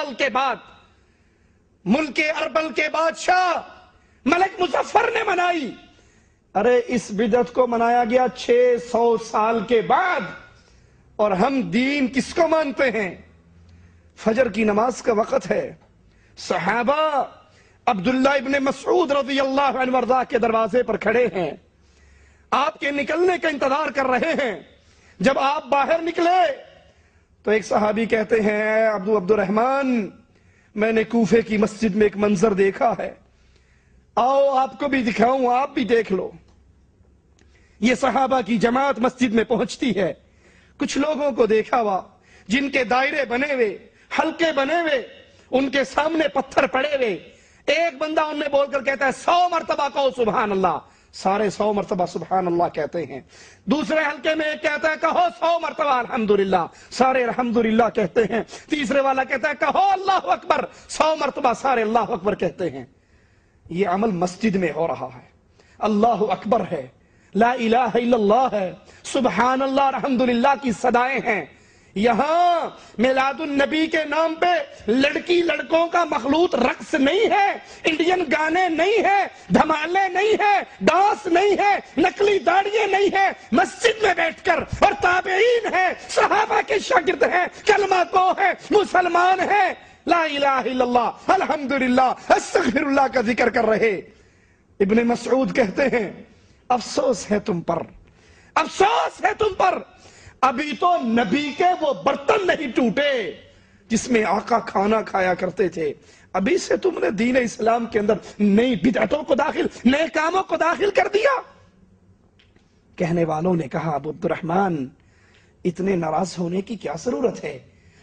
سال کے بعد ملک اربل کے بادشاہ ملک مظفر نے منائی. ارے اس بدعت کو منایا گیا 600 سال کے بعد، اور ہم دین کس کو مانتے ہیں؟ فجر کی نماز کا وقت ہے. صحابہ عبداللہ ابن مسعود رضی اللہ عنہ وارضاہ کے دروازے پر کھڑے ہیں، آپ کے نکلنے کا انتظار کر رہے ہیں. جب آپ باہر نکلے تو ایک صحابی کہتے ہیں عبد الرحمن، میں نے کوفے کی مسجد میں ایک منظر دیکھا ہے، آؤ آپ کو بھی دکھاؤں، آپ بھی دیکھ لو. یہ صحابہ کی جماعت مسجد میں پہنچتی ہے. کچھ لوگوں کو دیکھا ہوا جن کے دائرے بنے ہوئے، حلقے بنے ہوئے، ان کے سامنے پتھر پڑے ہوئے. ایک بندہ انہیں بول کر کہتا ہے 100 مرتبہ کہو سبحان اللہ. سارے 100 مرتبہ سبحان اللہ کہتے ہیں. دوسرے حلقے میں ایک کہتا ہے کہو 100 مرتبہ الحمدللہ. سارے الحمدللہ کہتے ہیں. تیسرے والا کہتا ہے کہو اللہ اکبر. 100 مرتبہ سارے اللہ اکبر کہتے ہیں. یہ عمل مسجد میں ہو رہا ہے. اللہ اکبر ہے، لا الہ الا اللہ ہے، سبحان اللہ الحمدللہ کی صدائیں ہیں. یہاں میلاد النبی کے نام پہ لڑکی لڑکوں کا مخلوط رقص نہیں ہے، انڈین گانے نہیں ہے، دھمالے نہیں ہے، ڈانس نہیں ہے، نقلی داڑیاں نہیں ہے. مسجد میں بیٹھ کر، اور تابعین ہیں، صحابہ کے شاگرد ہیں، کلمہ کو ہے، مسلمان ہیں، لا الہ الا اللہ الحمدللہ استغفر اللہ کا ذکر کر رہے. ابن مسعود کہتے ہیں افسوس ہے تم پر، افسوس ہے تم پر، ابھی تو نبی کے وہ برتن نہیں ٹوٹے جس میں آقا کھانا کھایا کرتے تھے. ابھی سے تم نے دین اسلام کے اندر نئی بدعتوں کو داخل، نئے کاموں کو داخل کر دیا. کہنے والوں نے کہا ابو عبد الرحمن، اتنے ناراض ہونے کی کیا ضرورت ہے؟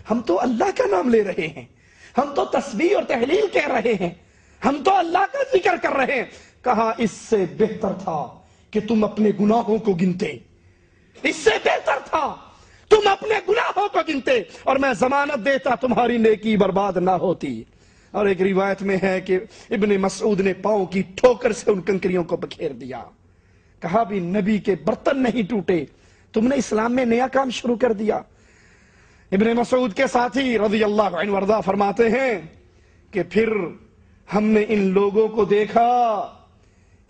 ہم تو اللہ کا نام لے رہے ہیں، ہم تو تسبیح اور تحلیل کہہ رہے ہیں، ہم تو اللہ کا ذکر کر رہے ہیں. کہا اس سے بہتر تھا کہ تم اپنے گناہوں کو گنتے، اس سے بہتر تھا تم اپنے گناہوں کو گنتے، اور میں ضمانت دیتا تمہاری نیکی برباد نہ ہوتی. اور ایک روایت میں ہے کہ ابن مسعود نے پاؤں کی ٹھوکر سے ان کنکریوں کو بکھیر دیا. کہا بھی نبی کے برتن نہیں ٹوٹے، تم نے اسلام میں نیا کام شروع کر دیا. ابن مسعود کے ساتھی رضی اللہ عنہ وارضاہ فرماتے ہیں کہ پھر ہم نے ان لوگوں کو دیکھا،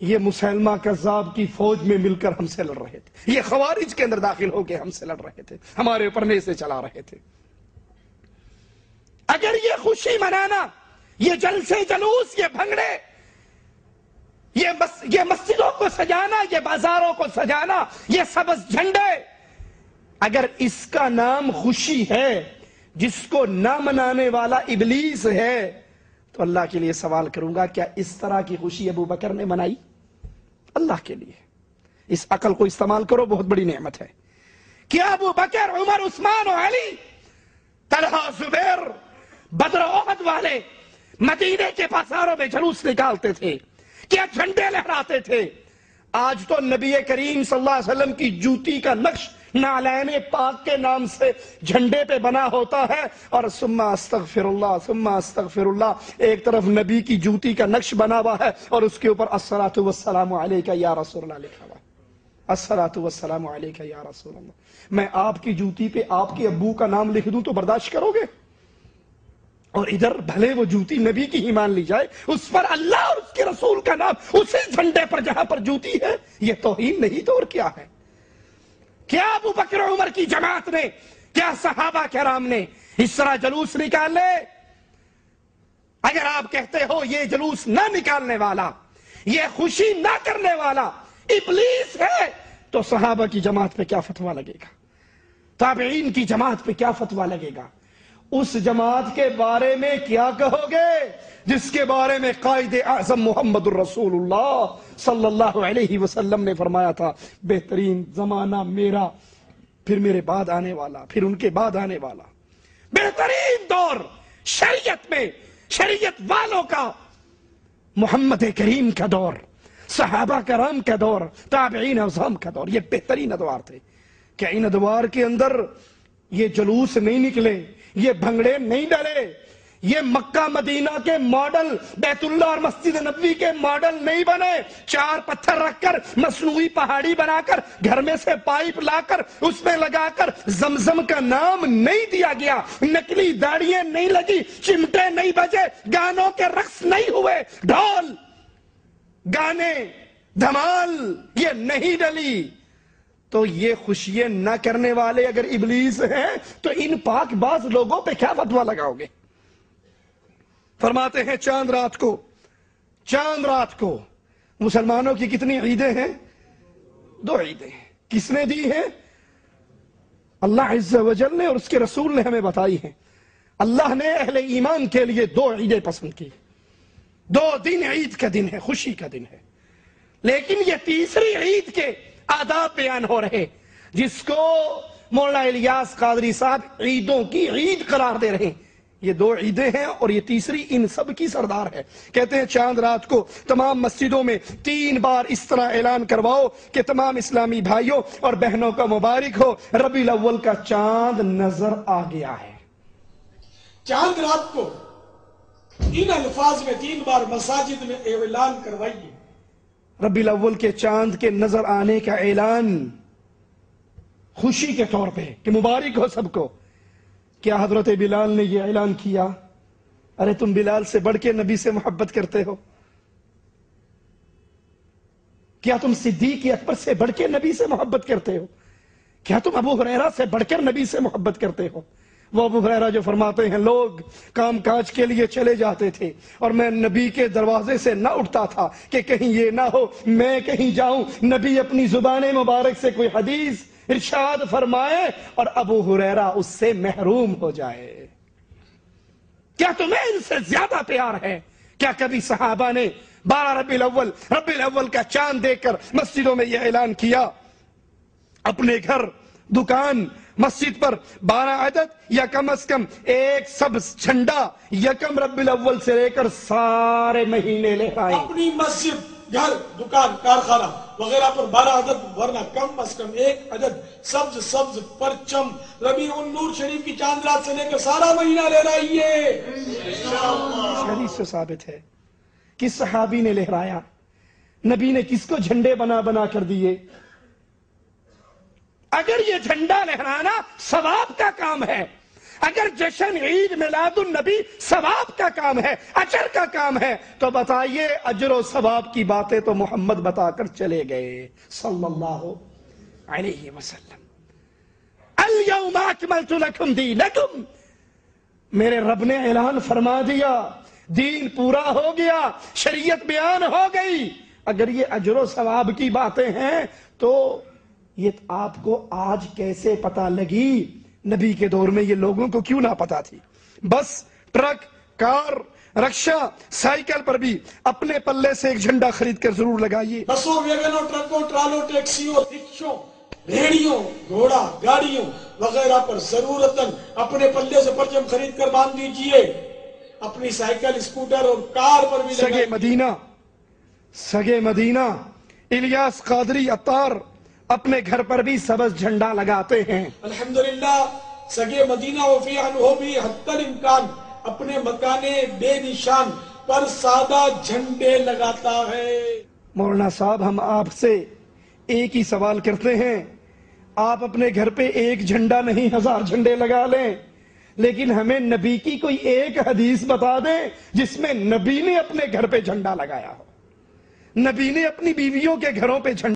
یہ مسلمہ کذاب کی فوج میں مل کر ہم سے لڑ رہے تھے، یہ خوارج کے اندر داخل ہو کے ہم سے لڑ رہے تھے، ہمارے اوپر نیزے چلا رہے تھے. اگر یہ خوشی منانا، یہ جلسے جلوس، یہ بھنگڑے، یہ مسجدوں کو سجانا، یہ بازاروں کو سجانا، یہ سبز جھنڈے، اگر اس کا نام خوشی ہے جس کو نہ منانے والا ابلیس ہے، تو اللہ کے لیے سوال کروں گا کیا اس طرح کی خوشی ابو بکر نے منائی؟ اللہ کے لیے اس عقل کو استعمال کرو، بہت بڑی نعمت ہے. کیا ابو بکر، عمر، عثمان و علی، طلحہ، زبیر، بدر و احد والے مدینے کے بازاروں میں جلوس نکالتے تھے؟ کیا جھنڈے لہراتے تھے؟ آج تو نبی کریم صلی اللہ علیہ وسلم کی جوتی کا نقش نعلین پاک کے نام سے جھنڈے پہ بنا ہوتا ہے، اور ثم استغفر اللہ ثم استغفر اللہ، ایک طرف نبی کی جوتی کا نقش بنا ہوا ہے اور اس کے اوپر الصلاۃ والسلام علیک یا رسول اللہ لکھا ہوا ہے. الصلاۃ والسلام علیک یا رسول اللہ. میں آپ کی جوتی پہ آپ کے ابو کا نام لکھ دوں تو برداشت کرو گے؟ اور ادھر بھلے وہ جوتی نبی کی ہی مان لی جائے، اس پر اللہ اور اس کے رسول کا نام اسی جھنڈے پر جہاں پر جوتی ہے، یہ توہین نہیں تو اور کیا ہے؟ کیا ابو بکر عمر کی جماعت نے، کیا صحابہ کرام نے اس طرح جلوس نکالے؟ اگر آپ کہتے ہو یہ جلوس نہ نکالنے والا، یہ خوشی نہ کرنے والا ابلیس ہے، تو صحابہ کی جماعت پہ کیا فتویٰ لگے گا؟ تابعین کی جماعت پہ کیا فتویٰ لگے گا؟ اس جماعت کے بارے میں کیا کہو گے جس کے بارے میں قائد اعظم محمد الرسول اللہ صلی اللہ علیہ وسلم نے فرمایا تھا بہترین زمانہ میرا، پھر میرے بعد آنے والا، پھر ان کے بعد آنے والا. بہترین دور شریعت میں، شریعت والوں کا محمد کریم کا دور، صحابہ کرام کا دور، تابعین اعظام کا دور، یہ بہترین ادوار تھے. کہ ان ادوار کے اندر یہ جلوس نہیں نکلے، یہ بھنگڑے نہیں ڈلے، یہ مکہ مدینہ کے ماڈل، بیت اللہ اور مسجد نبوی کے ماڈل نہیں بنے۔ 4 پتھر رکھ کر، مصنوعی پہاڑی بنا کر، گھر میں سے پائپ لا کر اس میں لگا کر زمزم کا نام نہیں دیا گیا، نکلی داڑیاں نہیں لگی، چمٹے نہیں بجے، گانوں کے رقص نہیں ہوئے، ڈھول گانے دھمال یہ نہیں ڈلی۔ تو یہ خوشیاں نہ کرنے والے اگر ابلیس ہیں تو ان پاک باز لوگوں پہ کیا فتویٰ لگاؤ گے؟ فرماتے ہیں چاند رات کو مسلمانوں کی کتنی عیدیں ہیں؟ 2 عیدیں۔ کس نے دی ہیں؟ اللہ عز و جل نے اور اس کے رسول نے ہمیں بتائی ہیں۔ اللہ نے اہل ایمان کے لیے 2 عیدیں پسند کی۔ 2 دن عید کا دن ہے، خوشی کا دن ہے، لیکن یہ تیسری عید کے آداب بیان ہو رہے جس کو مولانا الیاس قادری صاحب عیدوں کی عید قرار دے رہے ہیں۔ یہ 2 عیدیں ہیں اور یہ تیسری ان سب کی سردار ہے۔ کہتے ہیں چاند رات کو تمام مسجدوں میں 3 بار اس طرح اعلان کرواؤ کہ تمام اسلامی بھائیوں اور بہنوں کا مبارک ہو، ربیع الاول کا چاند نظر آ گیا ہے۔ چاند رات کو ان الفاظ میں 3 بار مساجد میں اعلان کروائیے۔ ربیع الاول کے چاند کے نظر آنے کا اعلان خوشی کے طور پہ کہ مبارک ہو سب کو۔ کیا حضرت بلال نے یہ اعلان کیا؟ ارے تم بلال سے بڑھ کے نبی سے محبت کرتے ہو؟ کیا تم صدیق اکبر سے بڑھ کے نبی سے محبت کرتے ہو؟ کیا تم ابو ہریرہ سے بڑھ کر نبی سے محبت کرتے ہو؟ وہ ابو ہریرہ جو فرماتے ہیں لوگ کام کاج کے لیے چلے جاتے تھے اور میں نبی کے دروازے سے نہ اٹھتا تھا کہ کہیں یہ نہ ہو میں کہیں جاؤں نبی اپنی زبان مبارک سے کوئی حدیث ارشاد فرمائے اور ابو ہریرہ اس سے محروم ہو جائے۔ کیا تمہیں ان سے زیادہ پیار ہے؟ کیا کبھی صحابہ نے 12 ربیع الاول کا چاند دیکھ کر مسجدوں میں یہ اعلان کیا؟ اپنے گھر، دکان، مسجد پر 12 عدد یا کم از کم ایک سبز جھنڈا یکم ربیع الاول سے لے کر سارے مہینے لہرائیں۔ اپنی مسجد، گھر، دکان، کارخانہ وغیرہ پر 12 عدد ورنہ کم از کم 1 عدد سبز پرچم ربیع النور شریف کی چاند رات سے لے کر سارا مہینہ لہرائیے۔ حدیث سے ثابت ہے۔ کس صحابی نے لہرایا؟ نبی نے کس کو جھنڈے بنا بنا کر دیے؟ اگر یہ جھنڈا لہرانا ثواب کا کام ہے، اگر جشن عید میلاد النبی ثواب کا کام ہے، اجر کا کام ہے، تو بتائیے اجر و ثواب کی باتیں تو محمد بتا کر چلے گئے صلی اللہ علیہ وسلم۔ الیوم اکملت لکم دینکم، میرے رب نے اعلان فرما دیا دین پورا ہو گیا، شریعت بیان ہو گئی۔ اگر یہ اجر و ثواب کی باتیں ہیں تو یہ آپ کو آج کیسے پتہ لگی؟ نبی کے دور میں یہ لوگوں کو کیوں نہ پتا تھی؟ بس، ٹرک، کار، رکشہ، سائیکل پر بھی اپنے پلے سے ایک جھنڈا خرید کر ضرور لگائیے۔ بسوں، ویگنوں، ٹرکوں، ٹرالوں، ٹیکسیوں، رکشوں، ریڑیوں، گھوڑا گاڑیوں وغیرہ پر ضرورتاً اپنے پلے سے پرچم خرید کر باندھ دیجئے۔ اپنی سائیکل، اسکوٹر اور کار پر بھی لگائیے۔ سگے مدینہ الیاس قادری عطار اپنے گھر پر بھی سبز جھنڈا لگاتے ہیں۔ الحمدللہ سگے مدینہ وفی عنہ بھی حتی الامکان اپنے مکانے بے نشان پر سادہ جھنڈے لگاتا ہے۔ مولانا صاحب ہم آپ سے ایک ہی سوال کرتے ہیں، آپ اپنے گھر پہ ایک جھنڈا نہیں 1000 جھنڈے لگا لیں، لیکن ہمیں نبی کی کوئی ایک حدیث بتا دیں جس میں نبی نے اپنے گھر پہ جھنڈا لگایا ہو، نبی نے اپنی بیویوں کے گھروں پہ جھنڈا